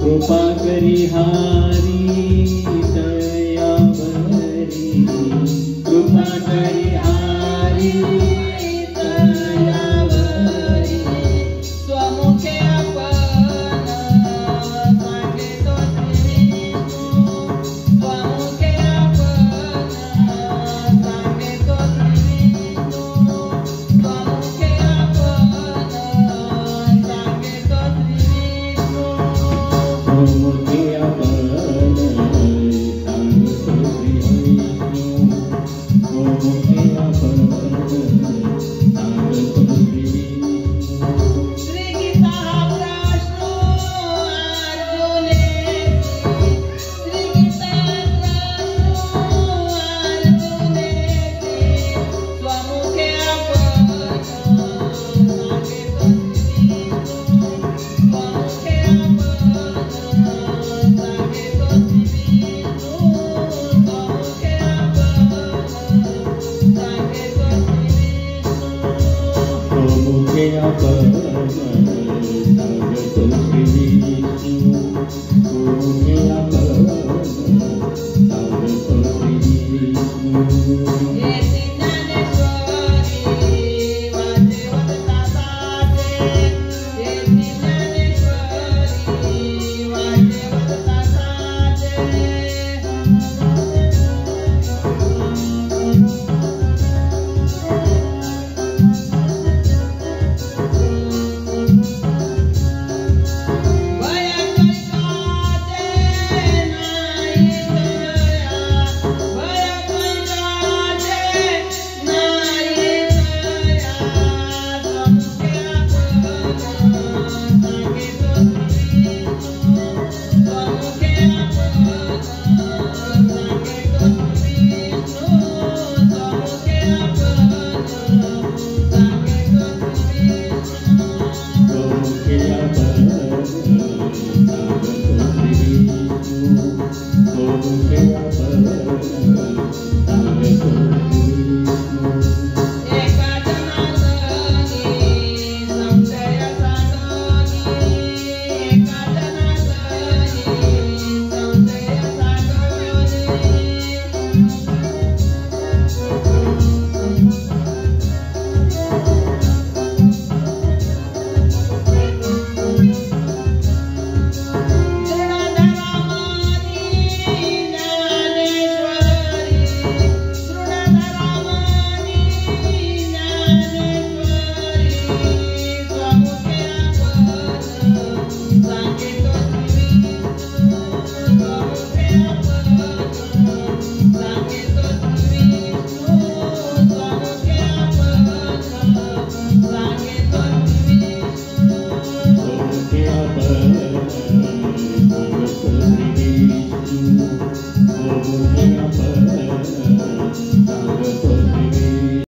कृपा करी हारी दयावरी कृपा करी हारी दयावरी स्वमुखे आपण सांगे तो विष्णू स्वमुखे आपण सांगे तो विष्णू स्वमुखे आपण सांगे तो विष्णू स्वमुखे आपण सांगतो श्री विष्णू स्वमुखे आपण सांगतो श्री विष्णू श्री गीता प्रश्न अर्जुनेची श्री गीता प्रश्न अर्जुनेची स्वमुखे आपण सांगे तो विष्णू स्वमुखे आपण सांगे तो विष्णू स्वमुखे आपण सांगे तो विष्णू स्वमुखे आपण सांगतो श्री विष्णू स्वमुखे आपण सांगतो श्री विष्णू येती ज्ञानेश्वरी वाचे वदता साचे येती ज्ञानेश्वरी वाचे वदता साचे वया कैकाचे नाही दया वया कैकाचे नाही दया स्वमुखे आपण सांगे तो विष्णू स्वमुखे आपण सांगे तो विष्णू स्वमुखे आपण सांगे तो विष्णू स्वमुखे आपण सांगतो श्री विष्णू स्वमुखे आपण सांगतो श्री विष्णू एका जनार्दनी संशय सागरी एका जनार्दनी संशय स्वमुखे आपण सांगतो श्री विष्णू स्वमुखे